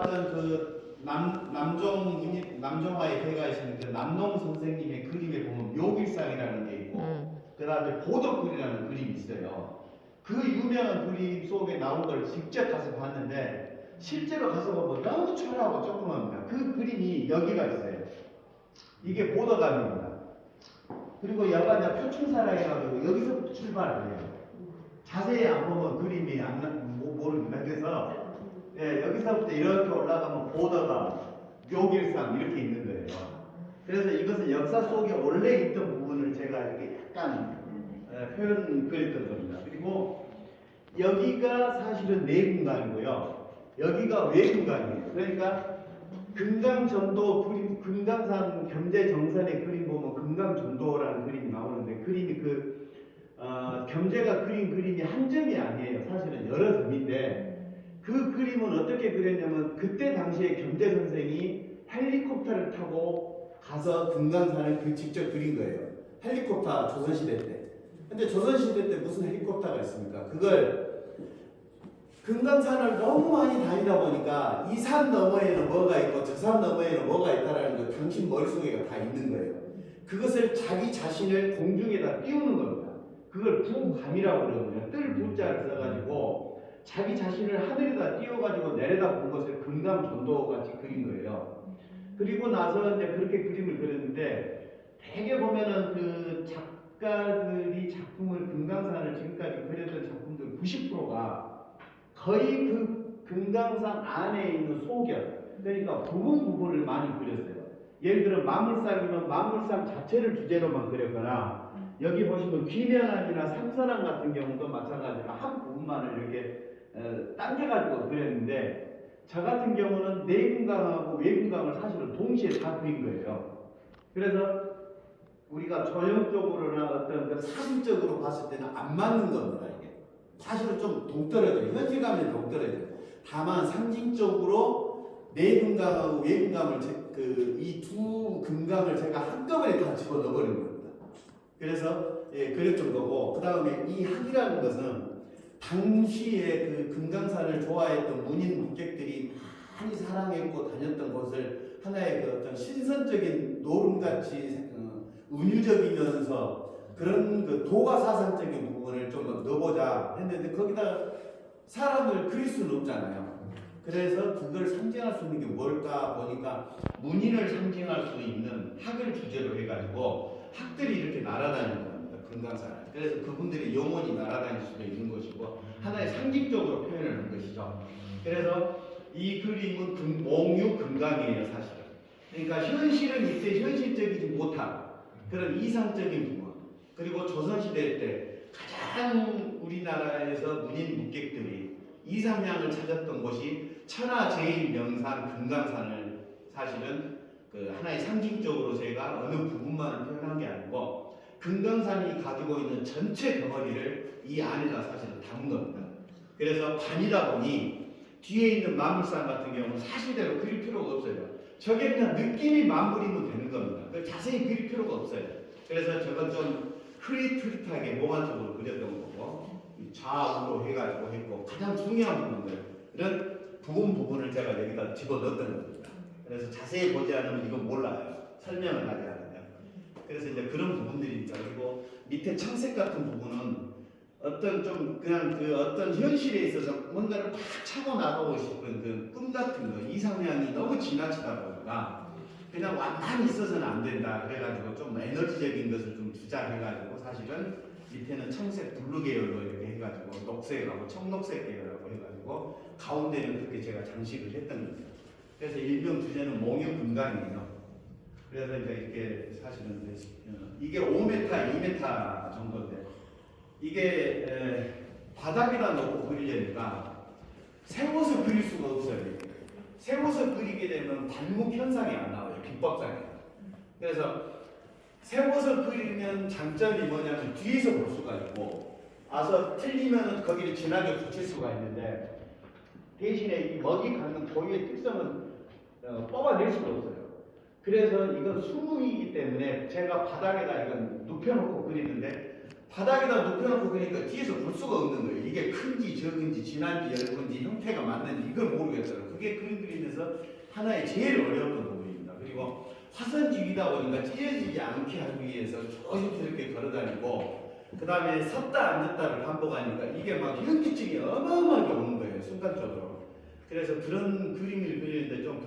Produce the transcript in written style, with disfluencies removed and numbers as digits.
봤던 그 남정화에 대가이신 그 남농 선생님의 그림에 보면 묘길상이라는 게 있고 그 다음에 보덕글이라는 그림이 있어요. 그 유명한 그림 속에 나온 걸 직접 가서 봤는데 실제로 가서 보면 너무 초라하고 조그맣습니다. 그 그림이 여기가 있어요. 이게 보덕암입니다. 그리고 여가 이제 표충사라해가지고 여기서부터 출발을 해요. 자세히 안 보면 그림이 모릅니다. 그래서 여기서부터 이렇게 올라가면 보덕암, 묘길상 이렇게 있는 거예요. 그래서 이것은 역사 속에 원래 있던 부분을 제가 이렇게 약간 표현 그렸던 겁니다. 그리고 여기가 사실은 내분간이고요. 여기가 외분간이에요. 그러니까 금강전도 그림, 금강산 겸재정선의 그림 보면 금강전도라는 그림이 나오는데 그림이 겸재가 그린 그림이 한 점이 아니에요. 사실은 여러 점인데 그 그림은 어떻게 그렸냐면 그때 당시에 겸재 선생이 헬리콥터를 타고 가서 금강산을 직접 그린 거예요. 헬리콥터 조선시대 때. 근데 조선시대 때 무슨 헬리콥터가 있습니까? 그걸 금강산을 너무 많이 다니다 보니까 이 산 너머에는 뭐가 있고 저 산 너머에는 뭐가 있다라는 거 당신 머릿속에 다 있는 거예요. 그것을 자기 자신을 공중에다 띄우는 겁니다. 그걸 부감이라고 그러거든요. 뜰 부자를 써가지고 자기 자신을 하늘에다 띄워가지고 내려다 본 것을 금강전도 같이 그린 거예요. 그리고 나서 이제 그렇게 그림을 그렸는데 대개 보면은 그 작가들이 작품을 금강산을 지금까지 그렸던 작품들 90%가 거의 그 금강산 안에 있는 소견, 그러니까 부분을 많이 그렸어요. 예를 들어 만물상이면 만물상 자체를 주제로만 그렸거나 여기 보시면 귀면암이나 삼선암 같은 경우도 마찬가지로 한 부분만을 이렇게 당겨가지고 그렸는데 저 같은 경우는 내분강하고 외분강을 사실은 동시에 다 그린 거예요. 그래서 우리가 조형적으로나 어떤 그 사진적으로 봤을 때는 안 맞는 겁니다. 이게 사실은 좀 동떨어져요. 현실감이 동떨어져요. 다만 상징적으로 내분감하고 외분감을 이 두 금강을 제가 한꺼번에 다 집어넣어버린 겁니다. 그래서 그랬던 거고, 그 다음에 이 학이라는 것은 당시에 그 금강산을 좋아했던 문인 문객들이 많이 사랑했고 다녔던 곳을 하나의 그 어떤 신선적인 노름같이 은유적이면서 그런 그 도가 사상적인 부분을 좀 넣어보자 했는데 거기다 사람을 그릴 수는 없잖아요. 그래서 그걸 상징할 수 있는 게 뭘까 보니까 문인을 상징할 수 있는 학을 주제로 해가지고 학들이 이렇게 날아다니는 겁니다. 금강산을. 그래서 그분들이 영원히 날아다닐 수도 있는 것이고 하나의 상징적으로 표현을 한 것이죠. 그래서 이 그림은 몽유 금강이에요, 사실은. 그러니까 현실은 이때 현실적이지 못한 그런 이상적인 부분, 그리고 조선시대 때 가장 우리나라에서 문인 묵객들이 이상향을 찾았던 곳이 천하제일명산 금강산을 사실은 그 하나의 상징적으로 제가 어느 부분만을 표현한 게 아니고 금강산이 가지고 있는 전체 덩어리를 이 안에다 사실은 담은 겁니다. 그래서 반이다 보니 뒤에 있는 만물산 같은 경우는 사실대로 그릴 필요가 없어요. 저게 그냥 느낌이 만물이면 되는 겁니다. 그걸 자세히 그릴 필요가 없어요. 그래서 저건 좀 흐릿흐릿하게 몽환적으로 그렸던 거고 좌우로 해가지고 했고 가장 중요한 부분들 이런 부분을 제가 여기다 집어넣었던 겁니다. 그래서 자세히 보지 않으면 이건 몰라요. 설명을 하지 않으면. 그래서 이제 그런 부분들입니다. 그리고 밑에 청색 같은 부분은 어떤 좀 그냥 그 어떤 현실에 있어서 뭔가를 팍 차고 나가고 싶은 그 꿈 같은 거 이상향이 너무 지나치다 보니까 그냥 완만히 있어서는 안 된다. 그래가지고 좀 에너지적인 것을 좀 주자해가지고 사실은 밑에는 청색 블루 계열로 이렇게 해가지고 녹색하고 청록색 계열하고 해가지고 가운데는 그렇게 제가 장식을 했던 겁니다. 그래서 일명 주제는 몽유 금강이에요. 그래서 이제 이렇게 사실은 이게 5m, 2m 정도인데 이게 바닥에다 놓고 그리려니까 세워서 그릴 수가 없어요. 세워서 그리게 되면 발목 현상이 안 나와요. 비법상에. 그래서 세워서 그리면 장점이 뭐냐면 뒤에서 볼 수가 있고 와서 틀리면 거기를 진하게 붙일 수가 있는데 대신에 이 먹이 갖는 고유의 특성은 뽑아낼 수가 없어요. 그래서 이건 수묵이기 때문에 제가 바닥에다 이건 눕혀놓고 그리는데 바닥에다 눕혀놓고 그러니까 뒤에서 볼 수가 없는 거예요. 이게 큰지 적은지 진한지 얇은지 형태가 맞는지 이걸 모르겠더라고요. 그게 그림 그리면서 하나의 제일 어려웠던 부분입니다. 그리고 화선지위다 보니까 찢어지지 않게 하기 위해서 조심스럽게 걸어다니고 그 다음에 섰다 앉았다를 반복하니까 이게 막 현기증이 어마어마하게 오는 거예요. 순간적으로. 그래서 그런 그림을 그리는데 좀